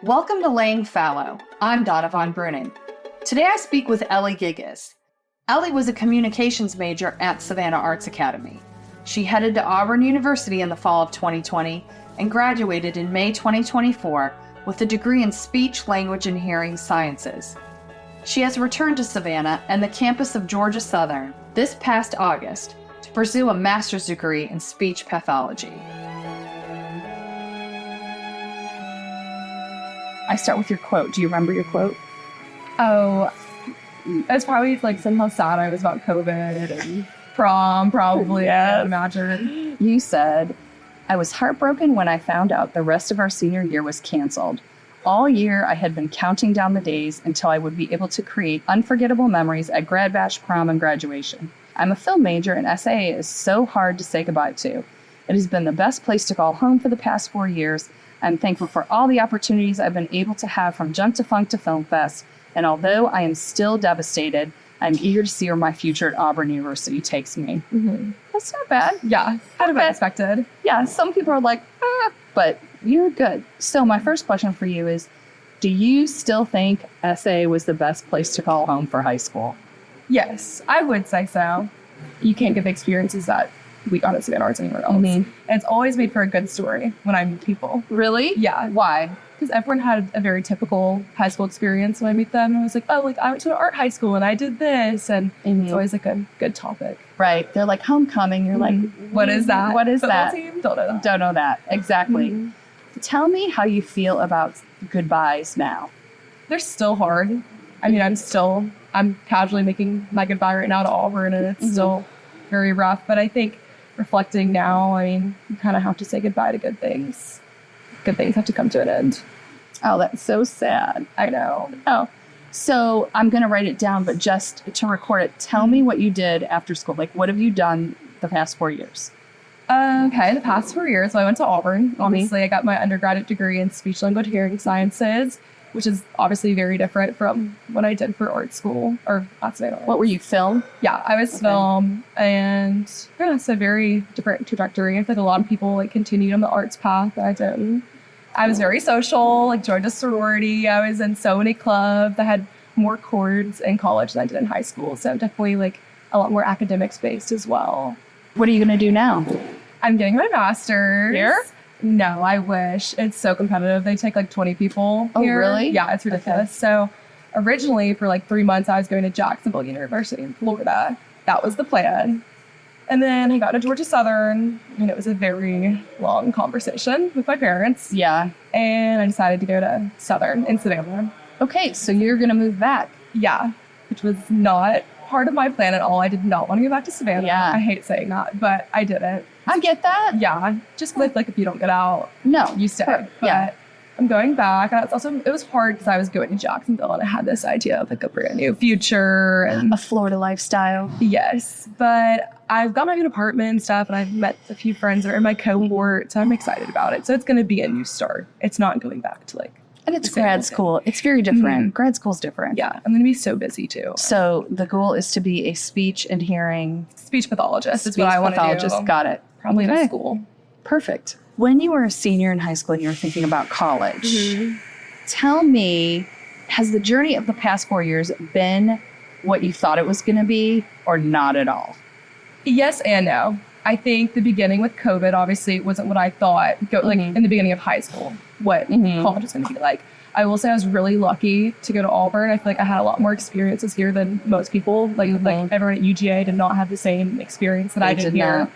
Welcome to Laying Fallow. I'm Donna Von Brunnen. Today I speak with Ellie Gigis. Ellie was a communications major at Savannah Arts Academy. She headed to Auburn University in the fall of 2020 and graduated in May 2024 with a degree in Speech, Language, and Hearing Sciences. She has returned to Savannah and the campus of Georgia Southern this past August to pursue a master's degree in speech pathology. I start with your quote. Do you remember your quote? Oh, it's probably like somehow sad I was about COVID and prom, probably. Yes. I imagine. You said, "I was heartbroken when I found out the rest of our senior year was canceled. All year, I had been counting down the days until I would be able to create unforgettable memories at grad bash, prom, and graduation. I'm a film major, and SAA is so hard to say goodbye to. It has been the best place to call home for the past 4 years. I'm thankful for all the opportunities I've been able to have from Junk to Funk to Film Fest, and although I am still devastated, I'm eager to see where my future at Auburn University takes me." Mm-hmm. That's not bad. Yeah, kind of unexpected. Yeah, some people are like, but you're good. So my first question for you is, do you still think SA was the best place to call home for high school? Yes, I would say so. You can't get the experiences that we got at Savannah Arts anywhere else. Mhm. And it's always made for a good story when I meet people. Really? Yeah. Why? Because everyone had a very typical high school experience when I meet them. I was like, oh, like I went to an art high school and I did this. And it's always like a good topic. Right. They're like homecoming. You're like, what is that? What is Football that? Team? Don't know that. Don't know that. Exactly. Mm-hmm. Tell me how you feel about goodbyes now. They're still hard. I mean, I'm casually making my goodbye right now to Auburn, and it's still very rough. But I think reflecting now, I mean, you kind of have to say goodbye to good things. Good things have to come to an end. Oh, that's so sad. I know. Oh, so I'm going to write it down, but just to record it, tell me what you did after school. Like, what have you done the past 4 years? Okay, the past 4 years, so I went to Auburn. Obviously, I got my undergraduate degree in Speech, Language, Hearing Sciences, which is obviously very different from what I did for art school or at Savannah Arts. What were you, film? Yeah, I was film, and yeah, it's a very different trajectory. I feel like a lot of people like continued on the arts path that I didn't. I was very social, like joined a sorority. I was in so many clubs. I had more chords in college than I did in high school, so definitely like a lot more academics based as well. What are you going to do now? I'm getting my master's. Here? No, I wish. It's so competitive. They take like 20 people here. Oh, really? Yeah, it's ridiculous. Okay. So originally for like 3 months, I was going to Jacksonville University in Florida. That was the plan. And then I got to Georgia Southern, and it was a very long conversation with my parents. Yeah. And I decided to go to Southern in Savannah. Okay, so you're going to move back. Yeah, which was not part of my plan at all. I did not want to go back to Savannah. Yeah. I hate saying that, but I didn't. I get that. Yeah, just like if you don't get out, No, you stay. But Yeah, I'm going back. And it was hard because I was going to Jacksonville and I had this idea of like a brand new future and a Florida lifestyle. yes, but I've got my own apartment and stuff, and I've met a few friends that are in my cohort, so I'm excited about it. So it's going to be a new start. It's not going back to like. And it's grad school. It's very different. Mm-hmm. Grad school's different. Yeah, I'm going to be so busy too. So the goal is to be a speech and hearing Speech pathologist is what I want to do. Got it. Probably Okay. in school. Perfect. When you were a senior in high school and you were thinking about college, tell me, has the journey of the past 4 years been what you thought it was going to be or not at all? Yes and no. I think the beginning with COVID, obviously, wasn't what I thought, like in the beginning of high school, what college was going to be like. I will say I was really lucky to go to Auburn. I feel like I had a lot more experiences here than most people. Like everyone at UGA did not have the same experience that I did here. Not.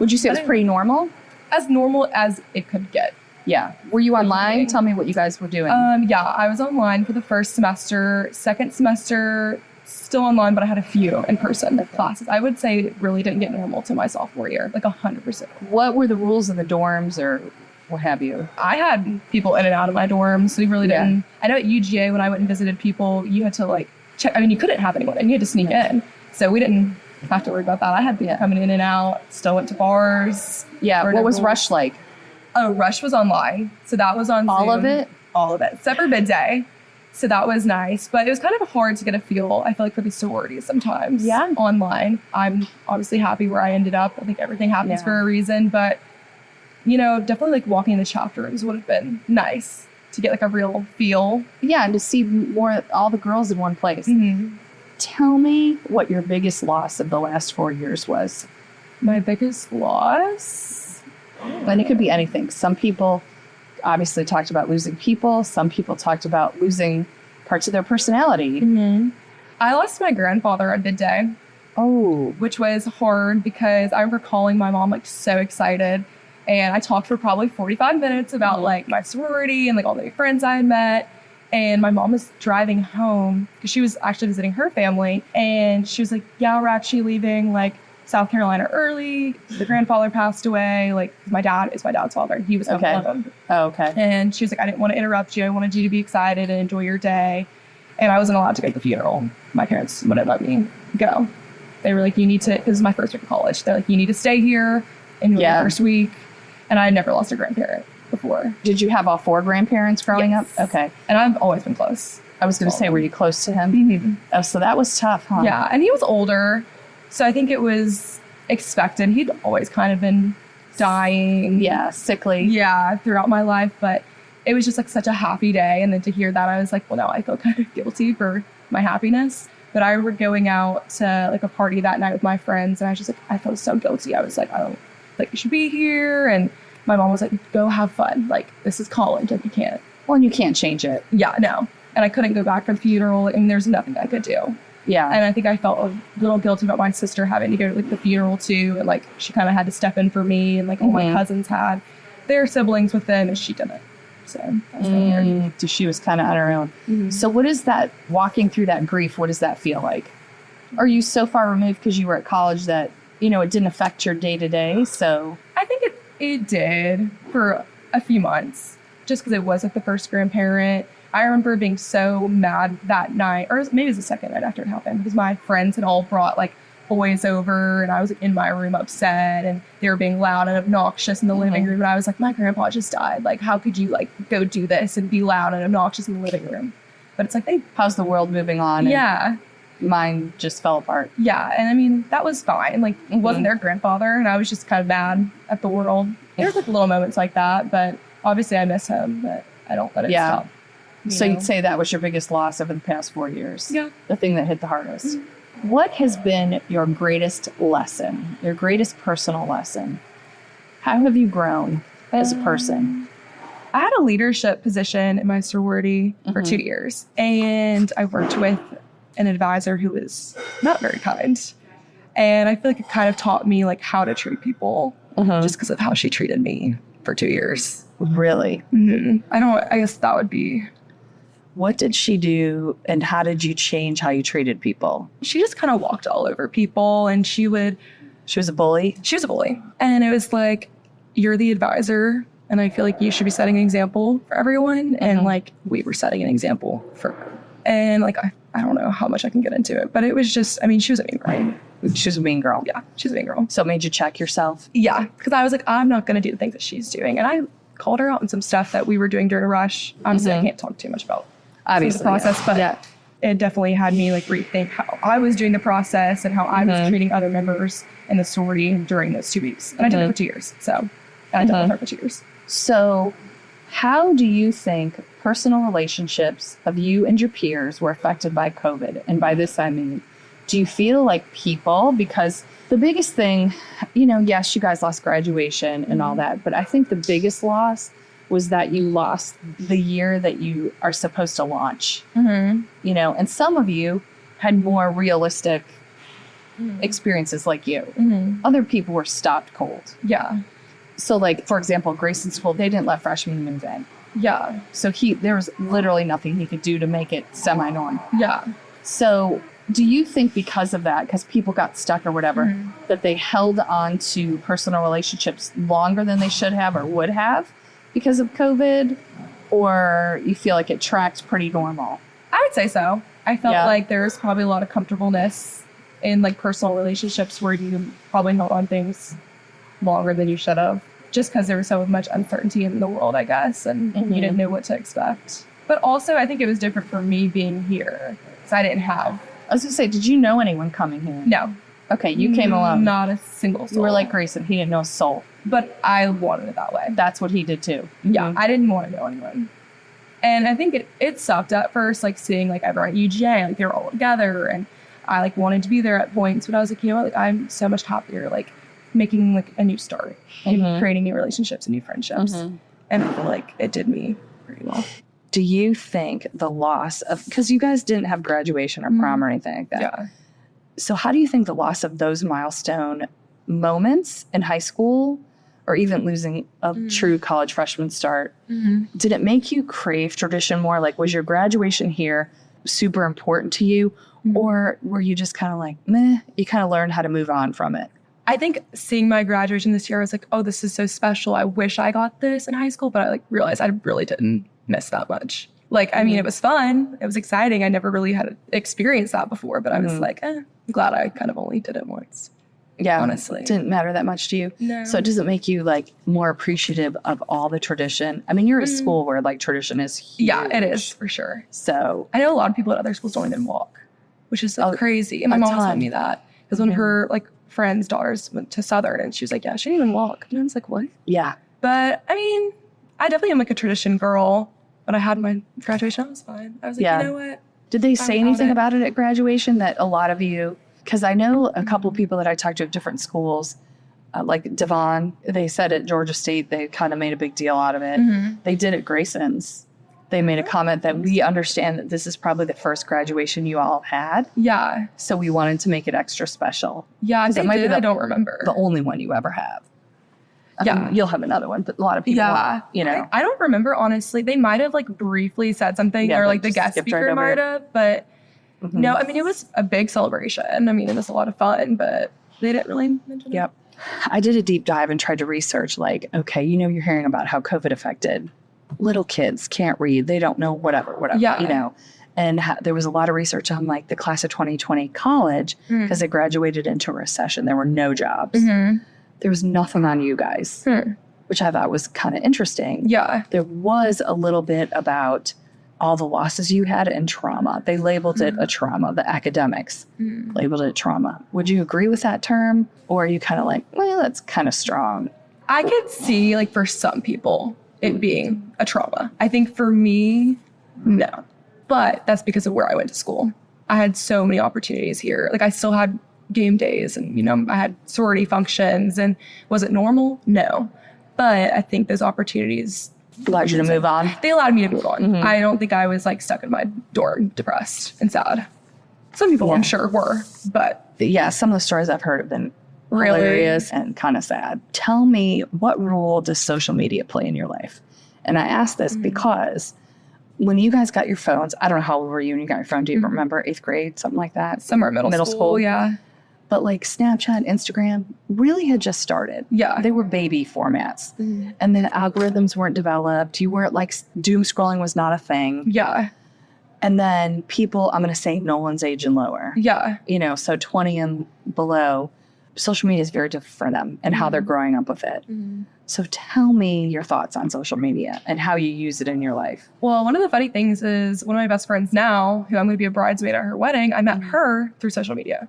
Would you say it was pretty normal? As normal as it could get. Yeah. Were you online? Tell me what you guys were doing. Yeah, I was online for the first semester. Second semester, still online, but I had a few in-person classes. I would say it really didn't get normal to my sophomore year, like 100%. What were the rules of the dorms or what have you? I had people in and out of my dorms, so we really didn't. I know at UGA, when I went and visited people, you had to like check. I mean, you couldn't have anyone, and you had to sneak in. So we didn't have to worry about that. I had people coming in and out, still went to bars. Yeah, what was Rush like? Oh, Rush was online. So that was on All Zoom. of it? All of it. Except for midday. So that was nice. But it was kind of hard to get a feel, I feel like, for these sororities sometimes. Yeah. Online. I'm obviously happy where I ended up. I think everything happens for a reason. But, you know, definitely like walking in the chapter rooms would have been nice. to get like a real feel. Yeah, and to see more, all the girls in one place. Mm-hmm. Tell me what your biggest loss of the last 4 years was. My biggest loss? And it could be anything. Some people obviously talked about losing people. Some people talked about losing parts of their personality. Mm-hmm. I lost my grandfather on midday. Oh. Which was hard because I remember calling my mom like so excited, and I talked for probably 45 minutes about like my sorority and like all the new friends I had met. And my mom was driving home because she was actually visiting her family, and she was like, yeah, we're actually leaving like South Carolina early. The grandfather passed away. Like my dad is my dad's father, and he was home alone. Oh, okay. And she was like, I didn't want to interrupt you. I wanted you to be excited and enjoy your day. And I wasn't allowed to go to the funeral. My parents wouldn't let me go. They were like, you need to, this is my first week of college. They're like, you need to stay here in your first week. And I had never lost a grandparent before. Did you have all 4 grandparents growing up? Okay. And I've always been close. I was going to say, were you close to him? Mm-hmm. Oh, so that was tough, huh? Yeah. And he was older. So I think it was expected. He'd always kind of been dying. Yeah, sickly. Yeah, throughout my life. But it was just like such a happy day. And then to hear that, I was like, well, now I feel kind of guilty for my happiness. But I remember going out to like a party that night with my friends, and I was just like, I felt so guilty. I was like, I don't like you should be here. And my mom was like, go have fun. Like, this is college. Like, you can't. Well, and you can't change it. Yeah, no. And I couldn't go back for the funeral, and there's nothing I could do. Yeah. And I think I felt a little guilty about my sister having to go to like the funeral too. And like, she kind of had to step in for me, and like all my cousins had their siblings with them, and she didn't. So that was weird. So she was kind of on her own. Mm-hmm. So what is that, walking through that grief, what does that feel like? Are you so far removed because you were at college that, you know, it didn't affect your day-to-day? So I think it did for a few months, just because it was like the first grandparent. I remember being so mad that night, or maybe it was the second night after it happened, because my friends had all brought like boys over, and I was like in my room upset, and they were being loud and obnoxious in the living room. And I was like, my grandpa just died. Like, how could you like go do this and be loud and obnoxious in the living room? But it's like, how's the world moving on? Yeah. And mine just fell apart. Yeah. And I mean, that was fine. Like, it wasn't their grandfather, and I was just kind of mad at the world. There's like little moments like that, but obviously I miss him, but I don't let it stop. So you'd say that was your biggest loss over the past 4 years? Yeah. The thing that hit the hardest. What has been your greatest lesson, your greatest personal lesson? How have you grown as a person? I had a leadership position in my sorority for 2 years, and I worked with an advisor who was not very kind. And I feel like it kind of taught me like how to treat people just because of how she treated me for 2 years. Really? Mm-hmm. I guess that would be. What did she do, and how did you change how you treated people? She just kind of walked all over people, and she was a bully. And it was like, you're the advisor, and I feel like you should be setting an example for everyone. And like, we were setting an example for her. And like, I don't know how much I can get into it, but it was just, I mean, she was a mean girl. She was a mean girl. Yeah, she's a mean girl. So it made you check yourself? Yeah, because I was like, I'm not going to do the things that she's doing. And I called her out on some stuff that we were doing during a rush. Honestly, I can't talk too much about the process, but it definitely had me like rethink how I was doing the process and how I was treating other members in the sorority during those 2 weeks. And I did it for 2 years. And I dealt with her for 2 years. So how do you think personal relationships of you and your peers were affected by COVID? And by this, I mean, do you feel like people, because the biggest thing, you know, yes, you guys lost graduation and all that, but I think the biggest loss was that you lost the year that you are supposed to launch, you know, and some of you had more realistic experiences like you. Other people were stopped cold. Yeah. So like, for example, Grayson's school, they didn't let freshmen move in. Yeah. So there was literally nothing he could do to make it semi-norm. Yeah. So do you think because of that, because people got stuck or whatever, that they held on to personal relationships longer than they should have or would have because of COVID? Or you feel like it tracked pretty normal? I would say so. I felt like there was probably a lot of comfortableness in like personal relationships where you probably held on things longer than you should have, just because there was so much uncertainty in the world, I guess, and you didn't know what to expect. But also, I think it was different for me being here, because I didn't have. I was going to say, did you know anyone coming here? No. Okay, you came alone. Not a single soul. You were like Grayson, he didn't know a soul. But I wanted it that way. That's what he did too. Yeah, I didn't want to know anyone. And I think it sucked at first, like seeing like everyone at UGA, like they were all together, and I like wanted to be there at points, but I was like, you know what, like I'm so much happier like making like a new start and creating new relationships and new friendships. And I feel like it did me pretty well. Do you think the loss of, because you guys didn't have graduation or prom or anything like that. Yeah. So how do you think the loss of those milestone moments in high school, or even losing a true college freshman start, did it make you crave tradition more? Like, was your graduation here super important to you? Or were you just kind of like, meh, you kind of learned how to move on from it? I think seeing my graduation this year, I was like, oh, this is so special. I wish I got this in high school, but I like realized I really didn't miss that much. Like, I mean, it was fun. It was exciting. I never really had experienced that before, but I was like, I'm glad I kind of only did it once. Yeah, honestly. It didn't matter that much to you. No. So it doesn't make you like more appreciative of all the tradition. I mean, you're at a school where like tradition is huge. Yeah, it is for sure. So I know a lot of people at other schools don't even walk, which is like crazy. And my mom told me that because when her like friends' daughters went to Southern, and she was like, yeah, she didn't even walk. And I was like, what? Yeah. But I mean, I definitely am like a tradition girl. When I had my graduation, I was fine. I was like, you know what? Did they say anything about it at graduation that a lot of you, because I know a couple of people that I talked to at different schools, like Devon, they said at Georgia State, they kind of made a big deal out of it. They did at Grayson's. They made a comment that we understand that this is probably the first graduation you all had. Yeah. So we wanted to make it extra special. Yeah, they did. I don't remember. The only one you ever have. Yeah. I mean, you'll have another one, but a lot of people, you know. I don't remember, honestly. They might have like briefly said something, or like the guest speaker might have, but no, I mean, it was a big celebration. I mean, it was a lot of fun, but they didn't really mention it. I did a deep dive and tried to research, like, okay, you know, you're hearing about how COVID affected little kids, can't read, they don't know, whatever, you know. And there was a lot of research on like the class of 2020 college, because they graduated into a recession. There were no jobs. There was nothing on you guys, which I thought was kind of interesting. Yeah. There was a little bit about all the losses you had and trauma. They labeled it a trauma. The academics labeled it trauma. Would you agree with that term? Or are you kind of like, well, that's kind of strong? I could see like for some people it being a trauma. I think for me, no. But that's because of where I went to school. I had so many opportunities here. Like I still had game days, and you know, I had sorority functions. And was it normal? No. But I think those opportunities allowed you to move on. They allowed me to move on. I don't think I was like stuck in my dorm depressed and sad. Some people I'm sure were, but some of the stories I've heard have been hilarious and kind of sad. Tell me, what role does social media play in your life? And I ask this because when you guys got your phones, I don't know how old were you when you got your phone? Do you remember? 8th grade, something like that? Somewhere middle school. Yeah. But like Snapchat, Instagram really had just started. Yeah. They were baby formats. And then algorithms weren't developed. You weren't like, doom scrolling was not a thing. Yeah. And then people, I'm going to say Nolan's age and lower. Yeah. You know, so 20 and below, social media is very different for them and how they're growing up with it. So tell me your thoughts on social media and how you use it in your life. Well, one of the funny things is one of my best friends now, who I'm going to be a bridesmaid at her wedding, I met her through social media.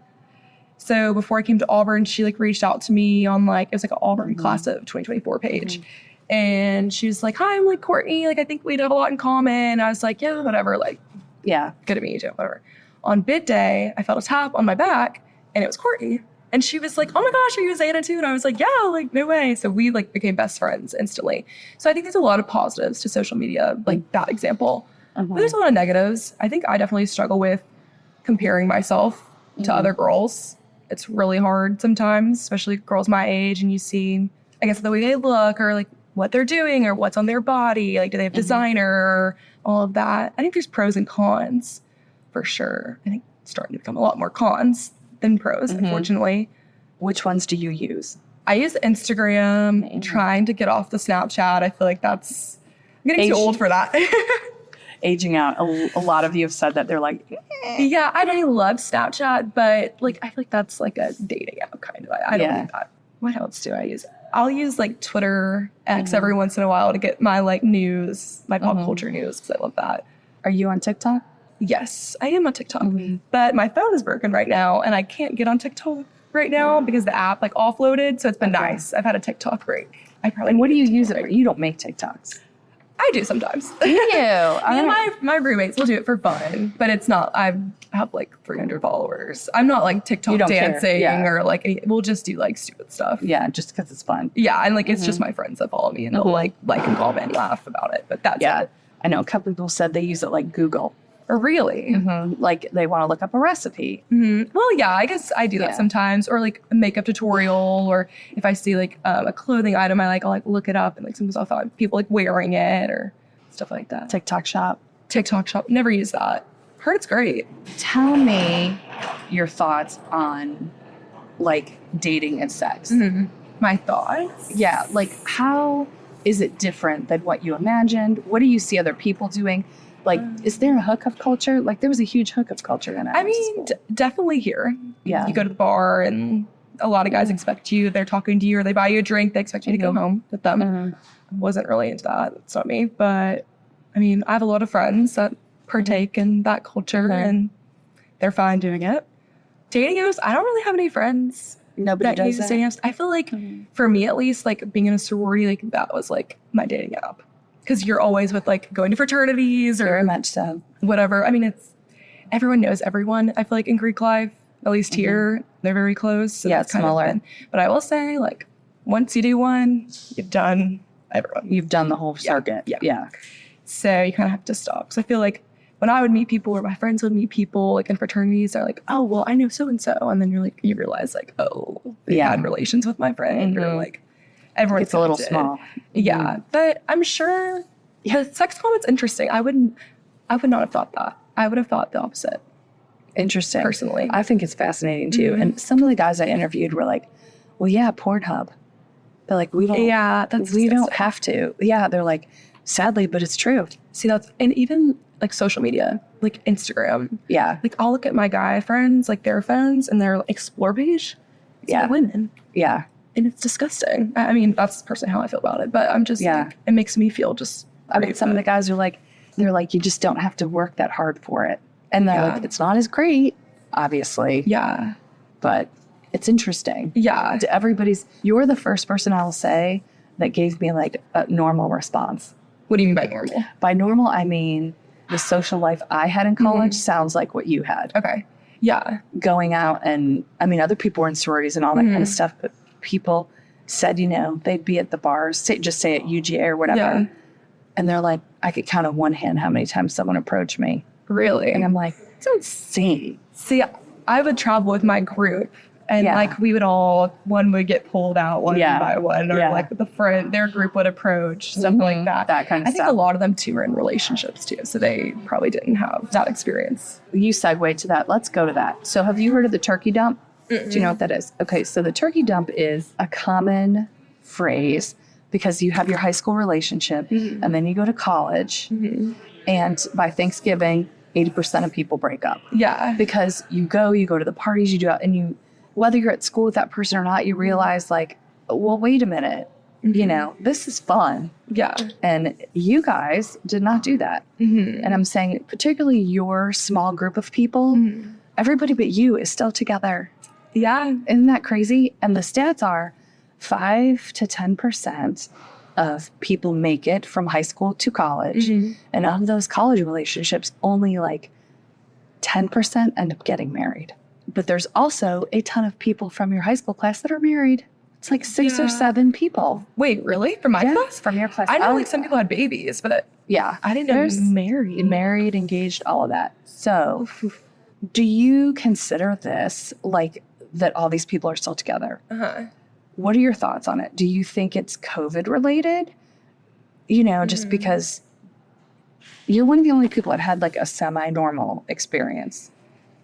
So before I came to Auburn, she like reached out to me on like, it was like an Auburn class of 2024 page. And she was like, hi, I'm like Courtney. Like, I think we'd have a lot in common. I was like, yeah, whatever. Like, good to meet you too, whatever. On bid day, I felt a tap on my back and it was Courtney. And she was like, oh my gosh, are you a Zeta too? And I was like, yeah, like no way. So we like became best friends instantly. So I think there's a lot of positives to social media, like that example. But there's a lot of negatives. I think I definitely struggle with comparing myself to other girls. It's really hard sometimes, especially girls my age, and you see, I guess, the way they look or like what they're doing or what's on their body. Like, do they have designer or all of that? I think there's pros and cons for sure. I think it's starting to become a lot more cons than pros, unfortunately. Which ones do you use? I use Instagram, trying to get off the Snapchat. I feel like I'm getting too old for that. Aging out. A lot of you have said that they're like, yeah, I love Snapchat, but like I feel like that's like a dating app kind of. I don't need that. What else do I use? I'll use like Twitter, X every once in a while to get my like news, my pop culture news, because I love that. Are you on TikTok? Yes, I am on TikTok, but my phone is broken right now, and I can't get on TikTok right now because the app like offloaded. So it's been nice. I've had a TikTok break. And what do you use it for? You don't make TikToks. I do sometimes. Do you? Me and my roommates will do it for fun, but it's not. I have like 300 followers. I'm not like TikTok dancing or like we'll just do like stupid stuff. Yeah, just because it's fun. Yeah, and like it's just my friends that follow me, and they'll like and comment and laugh about it. But that's it. I know a couple people said they use it like Google. Or really? Like they want to look up a recipe. Well, yeah, I guess I do that sometimes, or like a makeup tutorial, or if I see like a clothing item I like, I'll like look it up, and like sometimes I'll find people like wearing it or stuff like that. TikTok shop. Never use that. Heard it's great. Tell me your thoughts on like dating and sex. My thoughts? Yeah, like how is it different than what you imagined? What do you see other people doing? Like, is there a hookup culture? Like, there was a huge hookup culture in it. I mean, definitely here. Yeah. You go to the bar and a lot of guys expect you. They're talking to you or they buy you a drink. They expect you to go home with them. Wasn't really into that. That's not me. But, I mean, I have a lot of friends that partake in that culture and they're fine doing it. Dating apps, I don't really have any friends. Nobody does that. Dating apps. I feel like, for me at least, like being in a sorority, like that was like my dating app. Because you're always with like going to fraternities or very much so. Whatever. I mean, everyone knows everyone. I feel like in Greek life, at least here, they're very close. So it's smaller. But I will say, like, once you do one, you've done everyone. You've done the whole circuit. Yeah. So you kind of have to stop. Because I feel like when I would meet people or my friends would meet people like in fraternities, they're like, oh, well, I know so and so, and then you realize like, oh, they had relations with my friend, or like. Everyone's it's a little small. Yeah. But I'm sure the sex comment's interesting. I would not have thought that. I would have thought the opposite. Interesting. Personally. I think it's fascinating too. And some of the guys I interviewed were like, well, yeah, Pornhub. They're like, we don't have to. Yeah. They're like, sadly, but it's true. See, and even like social media, like Instagram. Yeah. Like I'll look at my guy friends, like their phones and their explore page. It's all women. Yeah. And it's disgusting. I mean, that's personally how I feel about it. But I'm just like, it makes me feel just. I mean, some of the guys are like, they're like, you just don't have to work that hard for it. And they're like, it's not as great, obviously. Yeah. But it's interesting. Yeah. You're the first person I will say that gave me like a normal response. What do you mean by normal? By normal, I mean the social life I had in college sounds like what you had. Okay. Yeah. Going out and, I mean, other people were in sororities and all that kind of stuff, but people said, they'd be at the bars, just say at UGA or whatever. Yeah. And they're like, I could count on one hand how many times someone approached me. Really? And I'm like, it's insane. See, I would travel with my group and like one would get pulled out one by one, or like their group would approach, something like that. That kind of stuff. I think a lot of them too were in relationships too, so they probably didn't have that experience. You segue to that. Let's go to that. So have you heard of the turkey dump? Do you know what that is? Okay, so the turkey dump is a common phrase because you have your high school relationship and then you go to college and by Thanksgiving, 80% of people break up. Yeah. Because you go to the parties, you do it, and whether you're at school with that person or not, you realize like, well, wait a minute, this is fun. Yeah. And you guys did not do that. And I'm saying particularly your small group of people, everybody but you is still together. Yeah. Isn't that crazy? And the stats are 5 to 10% of people make it from high school to college. And out of those college relationships, only like 10% end up getting married. But there's also a ton of people from your high school class that are married. It's like 6 or 7 people. Wait, really? From my class? From your class. I know like some people had babies, but I didn't know married, engaged, all of that. So do you consider this like that all these people are still together? What are your thoughts on it? Do you think it's COVID related? Just because you're one of the only people that had like a semi-normal experience.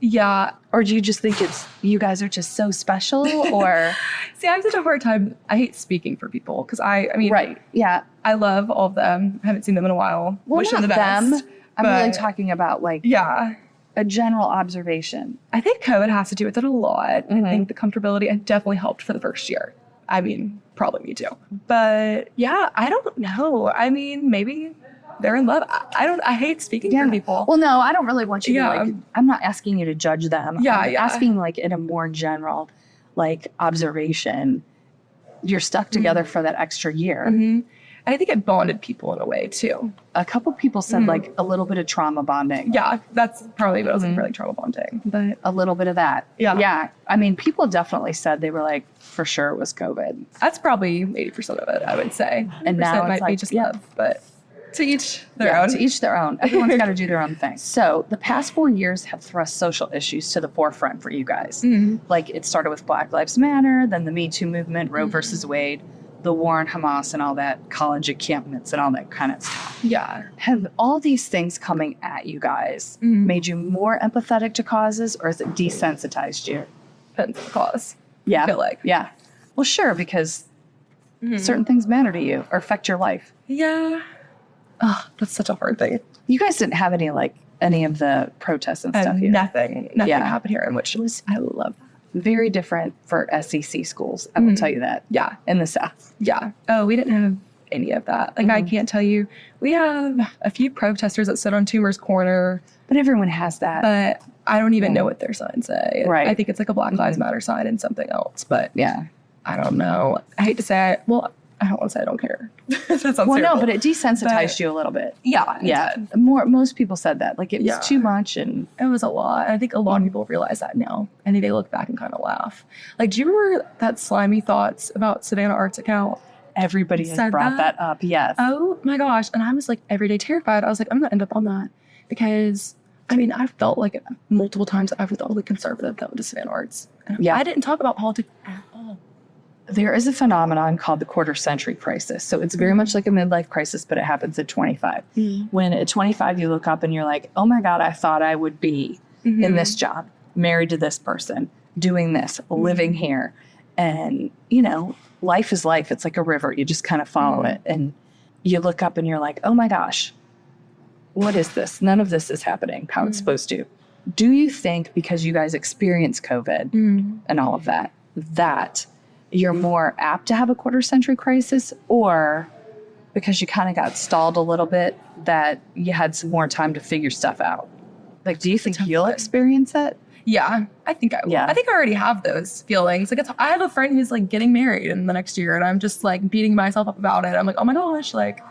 Yeah. Or do you just think you guys are just so special? Or see, I have such a hard time. I hate speaking for people because I mean, right. Yeah. I love all of them. I haven't seen them in a while. Well, wish them the best. I'm really talking about like a general observation. I think COVID has to do with it a lot. I think the comfortability definitely helped for the first year. I mean, probably me too. But yeah, I don't know. I mean, maybe they're in love. I hate speaking for people. Well, no, I don't really want you to like, I'm not asking you to judge them. Yeah, I'm asking like in a more general like observation. You're stuck together for that extra year. I think it bonded people in a way too. A couple people said like a little bit of trauma bonding. Yeah, that's probably what I was looking for, like trauma bonding. But A little bit of that. Yeah. Yeah. I mean, people definitely said they were like, for sure it was COVID. that's probably 80% of it, I would say. And now 100% it's might be like, just yeah. love, but to each their own. To each their own. Everyone's got to do their own thing. So the past 4 years have thrust social issues to the forefront for you guys. Like it started with Black Lives Matter, then the Me Too movement, Roe versus Wade, the war on Hamas and all that, college encampments and all that kind of stuff. Yeah. Have all these things coming at you guys made you more empathetic to causes, or has it desensitized you? Depends on the cause. Yeah. I feel like. Yeah. Well, sure, because certain things matter to you or affect your life. Yeah. Oh, that's such a hard thing. You guys didn't have any of the protests and stuff here. Nothing Yeah. happened here, and which was, I love that. Very different for SEC schools. I will tell you that. Yeah. In the South. Yeah. Oh, we didn't have any of that. Like, I can't tell you. We have a few protesters that sit on Toomer's Corner, But everyone has that. but I don't even know what their signs say. Right. I think it's like a Black Lives Matter sign and something else, but yeah. I don't know. I hate to say it. Well, I don't want to say I don't care. That sounds Well, terrible. no, but it desensitized But- you a little bit. Yeah. Yeah. Most people said that. Like it was Yeah. too much and It was a lot. I think a lot of people realize that now. I think they look back and kind of laugh. Like, do you remember that slimy thoughts about Savannah Arts Account? everybody has Said brought that? that up. Yes. Oh my gosh. And I was like every day terrified. I was like, I'm going to end up on that. Because, I mean, I felt like multiple times I was totally conservative that went to Savannah Arts. And Yeah. I didn't talk about politics at all. There is a phenomenon called the quarter century crisis. So it's very much like a midlife crisis, but it happens at 25. When at 25, you look up and you're like, oh my God, I thought I would be in this job, married to this person, doing this, living here. And, life is life. It's like a river. You just kind of follow it. And you look up and you're like, oh my gosh, what is this? None of this is happening how it's supposed to. Do you think because you guys experienced COVID and all of that, that you're more apt to have a quarter century crisis, or because you kind of got stalled a little bit that you had some more time to figure stuff out? Like, do you think you'll experience it? Yeah, I think I will. Yeah. I think I already have those feelings. Like, I have a friend who's like getting married in the next year, and I'm just like beating myself up about it. I'm like, oh my gosh, like,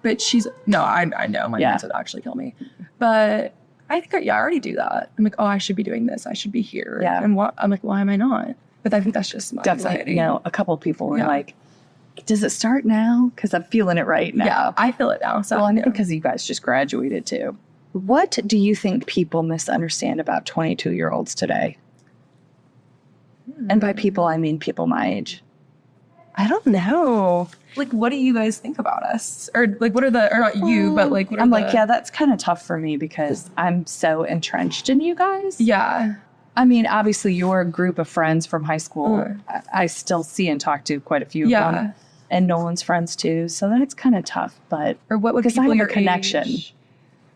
but I know my parents would actually kill me. But I think, I already do that. I'm like, oh, I should be doing this. I should be here. Yeah. And I'm like, why am I not? But I think that's just my Definitely. anxiety. A couple people were Yeah. like, does it start now? Because I'm feeling it right now. Yeah, I feel it now. So Well, and yeah. because you guys just graduated too. What do you think people misunderstand about 22-year-olds today? And by people, I mean people my age. I don't know. Like, what do you guys think about us? Or like, what are or not you, but like, what are I'm the, like, yeah, that's kind of tough for me because I'm so entrenched in you guys. Yeah. I mean, obviously, your group of friends from high school, I still see and talk to quite a few of them. And Nolan's friends too. So that's kind of tough. But Or what would because I people have your a connection. age-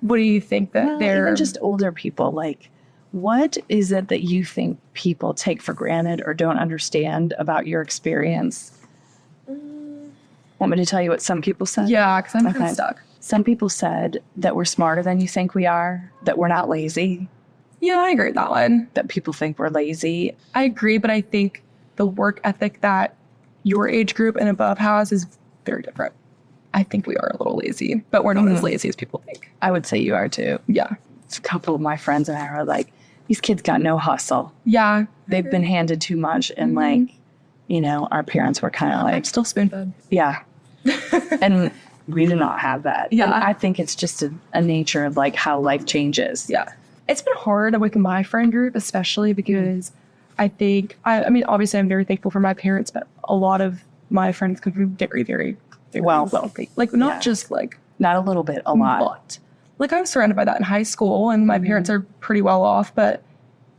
What do you think that they're even just older people, like, what is it that you think people take for granted or don't understand about your experience? Want me to tell you what some people said? Yeah, because I'm kind Okay. of stuck. Some people said that we're smarter than you think we are, that we're not lazy, Yeah, I agree with that one. that people think we're lazy. I agree, but I think the work ethic that your age group and above has is very different. I think we are a little lazy, but we're not as lazy as people think. I would say you are too. Yeah. A couple of my friends and I are like, these kids got no hustle. Yeah. They've been handed too much. And like, our parents were kind of I'm like, still spoon fed. yeah. And we do not have that. Yeah. And I think it's just a nature of like how life changes. Yeah. It's been hard with my friend group, especially because I think, I mean, obviously I'm very thankful for my parents, but a lot of my friends come from very, very, very wealthy. Like, not just like Not a little bit, a lot. Like, I was surrounded by that in high school, and my parents are pretty well off, but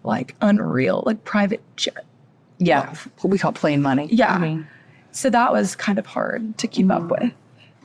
like unreal, like private jet. Yeah. What we call plain money. Yeah. I mean, So that was kind of hard to keep up with.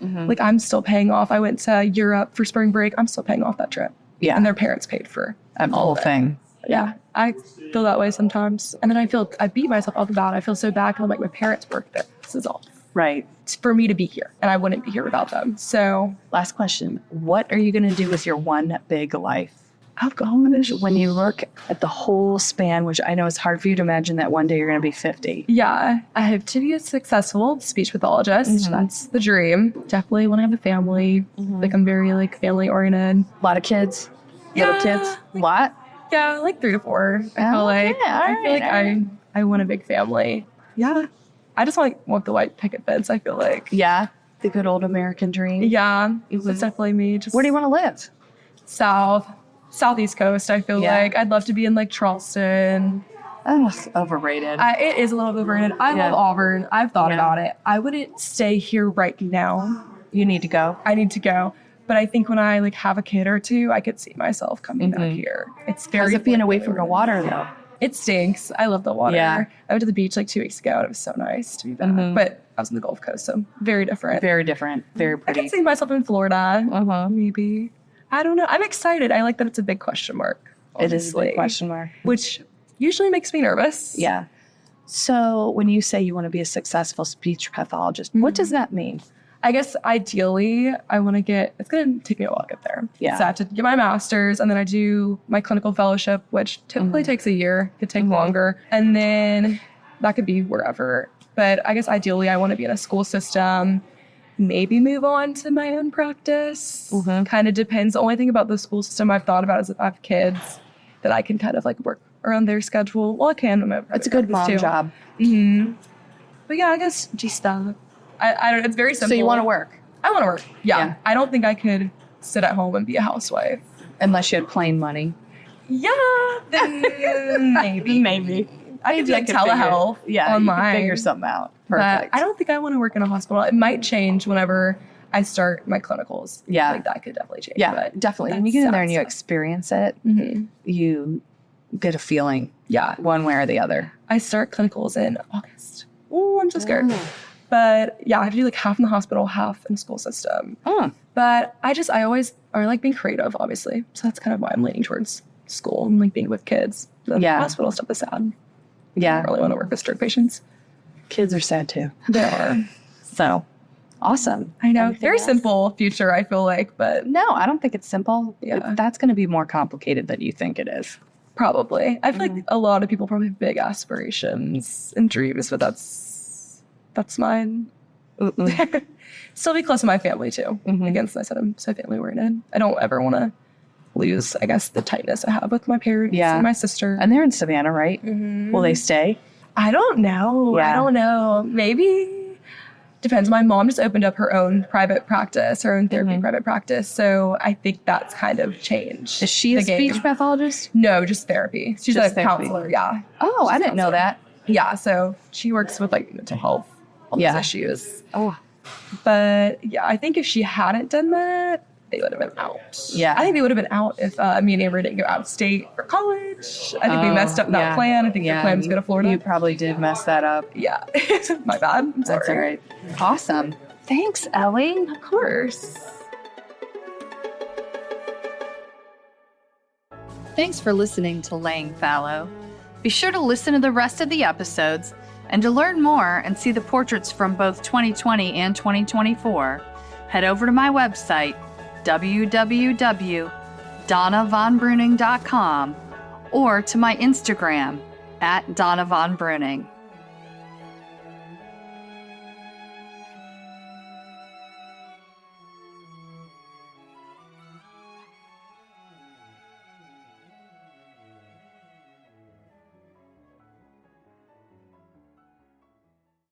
Like, I'm still paying off. I went to Europe for spring break. I'm still paying off that trip. yeah. And their parents paid for the whole thing. Yeah, I feel that way sometimes. And then I beat myself up about it. I feel so bad because I'm like, my parents worked there. This is all. Right. It's for me to be here, and I wouldn't be here without them. So, Last question. What are you going to do with your one big life? Oh gosh, when you look at the whole span, which I know it's hard for you to imagine that one day you're going to be 50. Yeah, I hope to be a successful speech pathologist. Mhm. That's the dream. Definitely want to have a family. Like I'm very like family oriented. A lot of kids, little kids, a lot. Yeah, like 3 to 4. I feel like I want a big family. Yeah, I just want the white picket fence. I feel like Yeah, the good old American dream. yeah, that's definitely me. Just Where do you want to live? Southeast coast. I feel Yeah. like I'd love to be in like Charleston. Oh, overrated. It is a little overrated. I Yeah. love Auburn. I've thought Yeah. about it. I wouldn't stay here right now. You need to go. I need to go. But I think when I like have a kid or two, I could see myself coming back here. It's very How's it being away from the water, though? It stinks. I love the water. Yeah. I went to the beach like 2 weeks ago and it was so nice to be back. Mhm. But I was in the Gulf Coast, so very different. Very different. Very I pretty. could see myself in Florida, Uh-huh. maybe. I don't know. I'm excited. I like that it's a big question mark. It is a big honestly, question mark. which usually makes me nervous. Yeah. So when you say you want to be a successful speech pathologist, what does that mean? I guess ideally, I want to it's going to take me a while to get there. Yeah. So I have to get my master's and then I do my clinical fellowship, which typically takes a year, could take longer. And then that could be wherever. But I guess ideally, I want to be in a school system, maybe move on to my own practice. Kind of depends. The only thing about the school system I've thought about is if I have kids that I can kind of like work around their schedule. Well, I can. That's a good mom job. But yeah, I guess G-Stop. I don't know. It's very simple. So you want to work? I want to work. Yeah. Yeah. I don't think I could sit at home and be a housewife. Unless you had plain money. Yeah. Then maybe. Maybe. I could do like telehealth online. You could figure something out. But Perfect. I don't think I want to work in a hospital. It might change whenever I start my clinicals. Yeah. Like that could definitely change. Yeah, but definitely. When you get in there and you experience it, Mhm. you get a feeling Yeah. one way or the other. I start clinicals in August. Oh, I'm so scared. But yeah, I have to do like half in the hospital, half in the school system. But I always like being creative, obviously. So that's kind of why I'm leaning towards school and like being with kids. The hospital stuff is sad. Yeah. I really want to work with stroke patients. Kids are sad too. They are. So awesome. I know. Anything Very else? simple future, I feel like, but No, I don't think it's simple. Yeah. That's going to be more complicated than you think it is. probably. I feel like a lot of people probably have big aspirations and dreams, but that's mine. Still be close to my family too. Again, I said I'm so family oriented. I don't ever want to lose, I guess, the tightness I have with my parents and my sister. And they're in Savannah, right? Will they stay? I don't know. Yeah. I don't know. Maybe. Depends. My mom just opened up her own private practice, her own therapy private practice. So I think that's kind of changed. Is she a the game. speech pathologist? No, just therapy. She's Just a therapy. counselor. Yeah. Oh, I didn't know that. Yeah. So she works with like mental health, all these Yeah. issues. Oh, But yeah, I think if she hadn't done that, they would have been out. Yeah. I think they would have been out if me and Amber didn't go out of state for college. I think we messed up that plan. I think the plan was to go to Florida. You probably did mess that up. Yeah. My bad. I'm sorry. That's all right. Awesome. Thanks, Ellie. Of course. Thanks for listening to Laying Fallow. Be sure to listen to the rest of the episodes, and to learn more and see the portraits from both 2020 and 2024, head over to my website, www.donnavonbruning.com, or to my Instagram, @DonnaVonBruning.